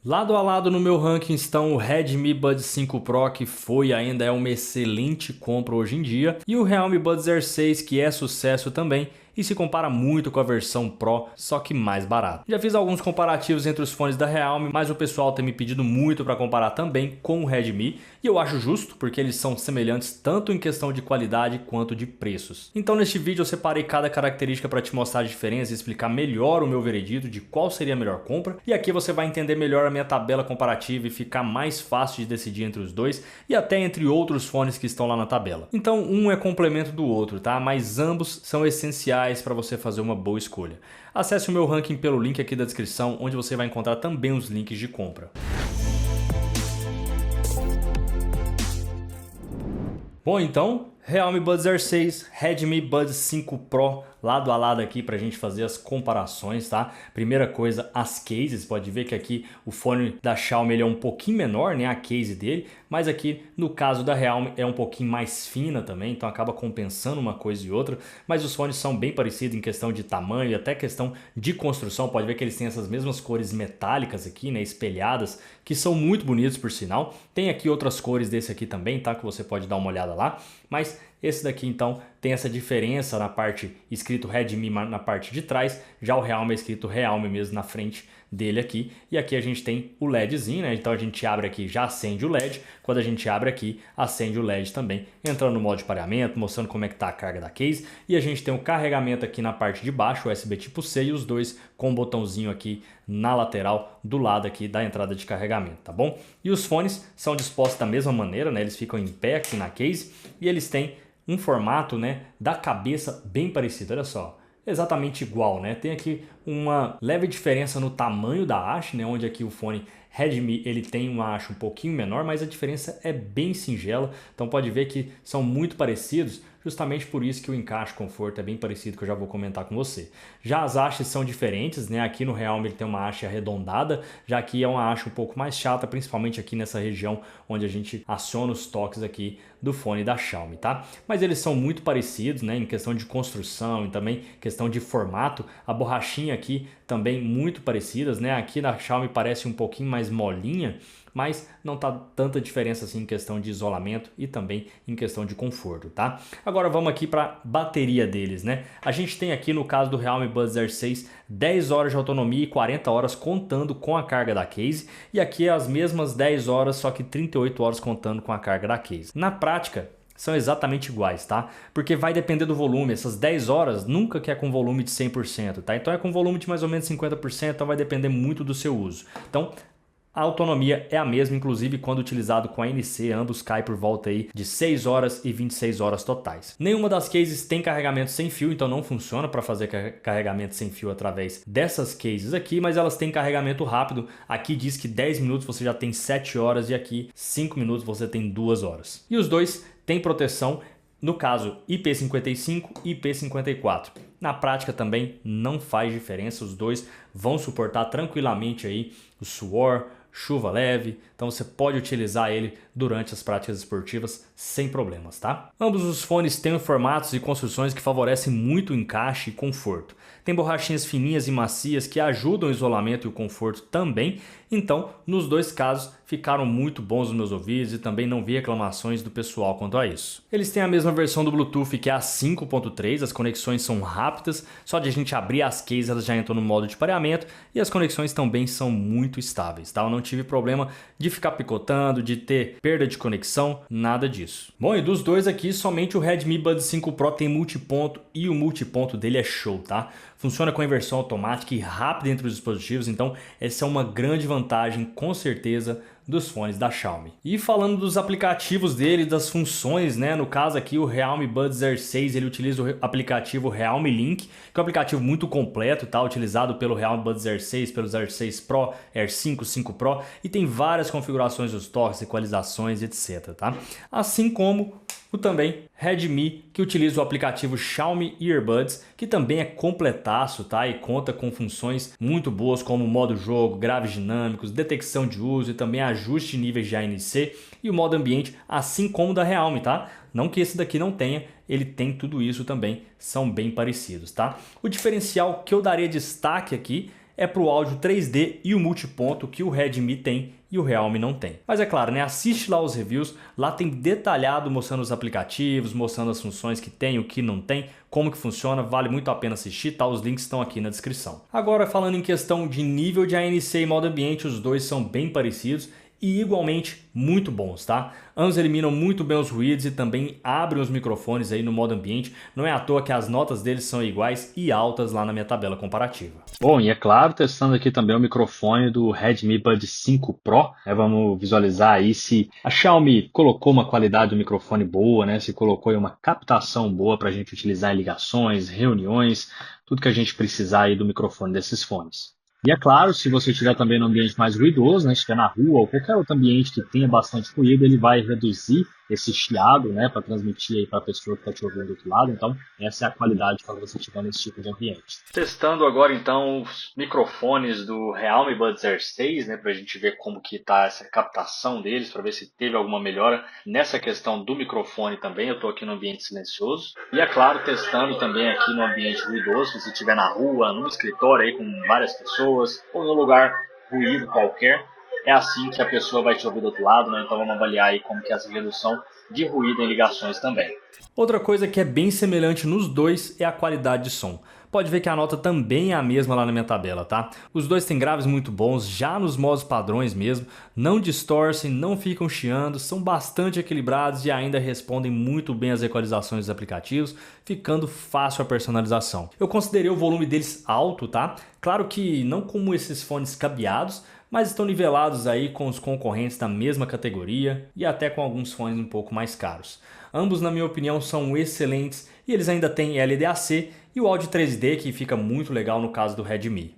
Lado a lado no meu ranking estão o Redmi Buds 5 Pro, que foi e ainda é uma excelente compra hoje em dia, e o Realme Buds Air 6, que é sucesso também e se compara muito com a versão Pro, só que mais barato. Já fiz alguns comparativos entre os fones da Realme, mas o pessoal tem me pedido muito para comparar também com o Redmi, e eu acho justo, porque eles são semelhantes tanto em questão de qualidade quanto de preços. Então neste vídeo eu separei cada característica para te mostrar a diferença e explicar melhor o meu veredito de qual seria a melhor compra, e aqui você vai entender melhor a minha tabela comparativa e ficar mais fácil de decidir entre os dois e até entre outros fones que estão lá na tabela. Então um é complemento do outro, tá? Mas ambos são essenciais para você fazer uma boa escolha. Acesse o meu ranking pelo link aqui da descrição, onde você vai encontrar também os links de compra. Bom, então, Realme Buds Air 6, Redmi Buds 5 Pro, lado a lado aqui para a gente fazer as comparações, tá? Primeira coisa, as cases, pode ver que aqui o fone da Xiaomi ele é um pouquinho menor, né, a case dele, mas aqui no caso da Realme é um pouquinho mais fina também, então acaba compensando uma coisa e outra, mas os fones são bem parecidos em questão de tamanho e até questão de construção, pode ver que eles têm essas mesmas cores metálicas aqui, né, espelhadas, que são muito bonitos por sinal. Tem aqui outras cores desse aqui também, tá, que você pode dar uma olhada lá, mas esse daqui então tem essa diferença na parte escrito Redmi na parte de trás, já o Realme é escrito Realme mesmo na frente dele aqui, e aqui a gente tem o LEDzinho, né? Então a gente abre aqui, já acende o LED, quando a gente abre aqui, acende o LED também, entrando no modo de pareamento, mostrando como é que tá a carga da case, e a gente tem o carregamento aqui na parte de baixo, USB tipo C, e os dois com um botãozinho aqui na lateral do lado aqui da entrada de carregamento, tá bom? E os fones são dispostos da mesma maneira, né? Eles ficam em pé aqui na case, e eles têm um formato, né, da cabeça bem parecido, olha só, exatamente igual, né? Tem aqui uma leve diferença no tamanho da haste, né, onde aqui o fone Redmi ele tem uma haste um pouquinho menor, mas a diferença é bem singela, então pode ver que são muito parecidos, justamente por isso que o encaixe conforto é bem parecido, que eu já vou comentar com você. Já as hastes são diferentes, né? Aqui no Realme ele tem uma haste arredondada, já aqui é uma haste um pouco mais chata, principalmente aqui nessa região onde a gente aciona os toques aqui do fone da Xiaomi, tá? Mas eles são muito parecidos, né? Em questão de construção e também questão de formato, a borrachinha aqui também muito parecidas, né? Aqui na Xiaomi parece um pouquinho mais molinha, mas não tá tanta diferença assim em questão de isolamento e também em questão de conforto, tá? Agora vamos aqui para bateria deles, né? A gente tem aqui no caso do Realme Buds Air 6 10 horas de autonomia e 40 horas contando com a carga da case, e aqui é as mesmas 10 horas, só que 38 horas contando com a carga da case. Na prática, são exatamente iguais, tá? Porque vai depender do volume, essas 10 horas nunca que é com volume de 100%, tá? Então é com volume de mais ou menos 50%, então vai depender muito do seu uso. Então, a autonomia é a mesma, inclusive quando utilizado com a NC, ambos caem por volta aí de 6 horas e 26 horas totais. Nenhuma das cases tem carregamento sem fio, então não funciona para fazer carregamento sem fio através dessas cases aqui, mas elas têm carregamento rápido. Aqui diz que 10 minutos você já tem 7 horas e aqui 5 minutos você tem 2 horas. E os dois têm proteção, no caso IP55 e IP54. Na prática também não faz diferença, os dois vão suportar tranquilamente aí o suor, chuva leve, então você pode utilizar ele durante as práticas esportivas sem problemas, tá? Ambos os fones têm formatos e construções que favorecem muito o encaixe e conforto. Tem borrachinhas fininhas e macias que ajudam o isolamento e o conforto também, então nos dois casos ficaram muito bons nos meus ouvidos e também não vi reclamações do pessoal quanto a isso. Eles têm a mesma versão do Bluetooth, que é a 5.3, as conexões são rápidas, só de a gente abrir as cases elas já entram no modo de pareamento e as conexões também são muito estáveis, tá? Eu não tive problema de ficar picotando, de ter perda de conexão, nada disso. Bom, e dos dois aqui, somente o Redmi Buds 5 Pro tem multiponto e o multiponto dele é show, tá? Funciona com inversão automática e rápida entre os dispositivos, então essa é uma grande vantagem, com certeza, dos fones da Xiaomi. E falando dos aplicativos dele, das funções, né? No caso aqui o Realme Buds Air 6, ele utiliza o aplicativo Realme Link, que é um aplicativo muito completo, tá? Utilizado pelo Realme Buds Air 6, pelos Air 6 Pro, Air 5, 5 Pro, e tem várias configurações dos toques, equalizações, etc, tá? Assim como o também Redmi, que utiliza o aplicativo Xiaomi Earbuds, que também é completaço, tá? E conta com funções muito boas como modo jogo, graves dinâmicos, detecção de uso e também ajuste de níveis de ANC e o modo ambiente, assim como o da Realme, tá? Não que esse daqui não tenha, ele tem tudo isso também, são bem parecidos, tá? O diferencial que eu daria destaque aqui é para o áudio 3D e o multiponto que o Redmi tem e o Realme não tem. Mas é claro, né? Assiste lá os reviews, lá tem detalhado mostrando os aplicativos, mostrando as funções que tem, o que não tem, como que funciona, vale muito a pena assistir, tá? Os links estão aqui na descrição. Agora, falando em questão de nível de ANC e modo ambiente, os dois são bem parecidos e igualmente muito bons, tá? Ambos eliminam muito bem os ruídos e também abrem os microfones aí no modo ambiente. Não é à toa que as notas deles são iguais e altas lá na minha tabela comparativa. Bom, e é claro, testando aqui também o microfone do Redmi Buds 5 Pro. Vamos visualizar aí se a Xiaomi colocou uma qualidade do microfone boa, né? Se colocou aí uma captação boa para a gente utilizar em ligações, reuniões, tudo que a gente precisar aí do microfone desses fones. E é claro, se você estiver também num ambiente mais ruidoso, né, estiver na rua ou qualquer outro ambiente que tenha bastante ruído, ele vai reduzir esse chiado, né, para transmitir aí para a pessoa que está te ouvindo do outro lado. Então, essa é a qualidade quando você estiver nesse tipo de ambiente. Testando agora então os microfones do Realme Buds Air 6, né, para a gente ver como que está essa captação deles, para ver se teve alguma melhora nessa questão do microfone também. Eu estou aqui no ambiente silencioso e é claro, testando também aqui no ambiente ruidoso, se você estiver na rua, no escritório aí com várias pessoas ou no lugar ruído qualquer. É assim que a pessoa vai te ouvir do outro lado, né? Então vamos avaliar aí como que é essa redução de ruído em ligações também. Outra coisa que é bem semelhante nos dois é a qualidade de som. Pode ver que a nota também é a mesma lá na minha tabela, tá? Os dois têm graves muito bons, já nos modos padrões mesmo, não distorcem, não ficam chiando, são bastante equilibrados e ainda respondem muito bem às equalizações dos aplicativos, ficando fácil a personalização. Eu considerei o volume deles alto, tá? Claro que não como esses fones cabeados, mas estão nivelados aí com os concorrentes da mesma categoria e até com alguns fones um pouco mais caros. Ambos, na minha opinião, são excelentes e eles ainda têm LDAC e o áudio 3D, que fica muito legal no caso do Redmi.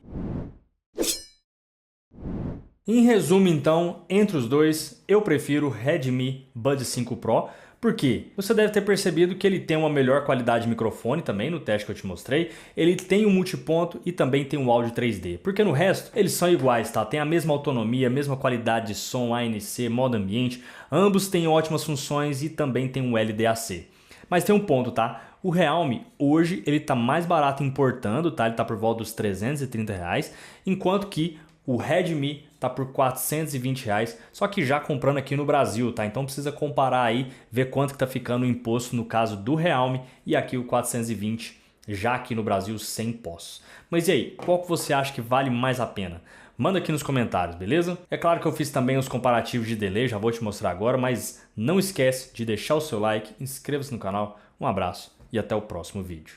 Em resumo, então, entre os dois, eu prefiro o Redmi Buds 5 Pro. Por quê? Você deve ter percebido que ele tem uma melhor qualidade de microfone também no teste que eu te mostrei. Ele tem um multiponto e também tem um áudio 3D. Porque no resto, eles são iguais, tá? Tem a mesma autonomia, a mesma qualidade de som, ANC, modo ambiente. Ambos têm ótimas funções e também tem um LDAC. Mas tem um ponto, tá? O Realme, hoje, ele tá mais barato importando, tá? Ele tá por volta dos R$330, enquanto que o Redmi tá por R$420, só que já comprando aqui no Brasil, tá? Então precisa comparar aí, ver quanto que tá ficando o imposto no caso do Realme e aqui o 420 já aqui no Brasil sem impostos. Mas e aí, qual que você acha que vale mais a pena? Manda aqui nos comentários, beleza? É claro que eu fiz também os comparativos de delay, já vou te mostrar agora, mas não esquece de deixar o seu like, inscreva-se no canal, um abraço e até o próximo vídeo.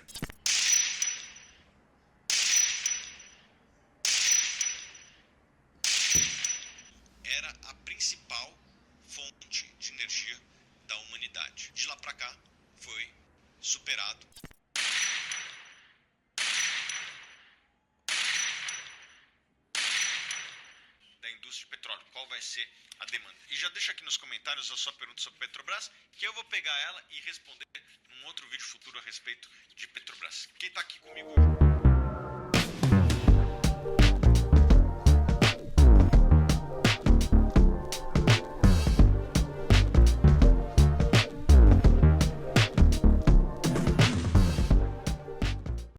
Era a principal fonte de energia da humanidade. De lá para cá, foi superado. Da indústria de petróleo, qual vai ser a demanda? E já deixa aqui nos comentários a sua pergunta sobre Petrobras, que eu vou pegar ela e responder num outro vídeo futuro a respeito de Petrobras. Quem está aqui comigo hoje?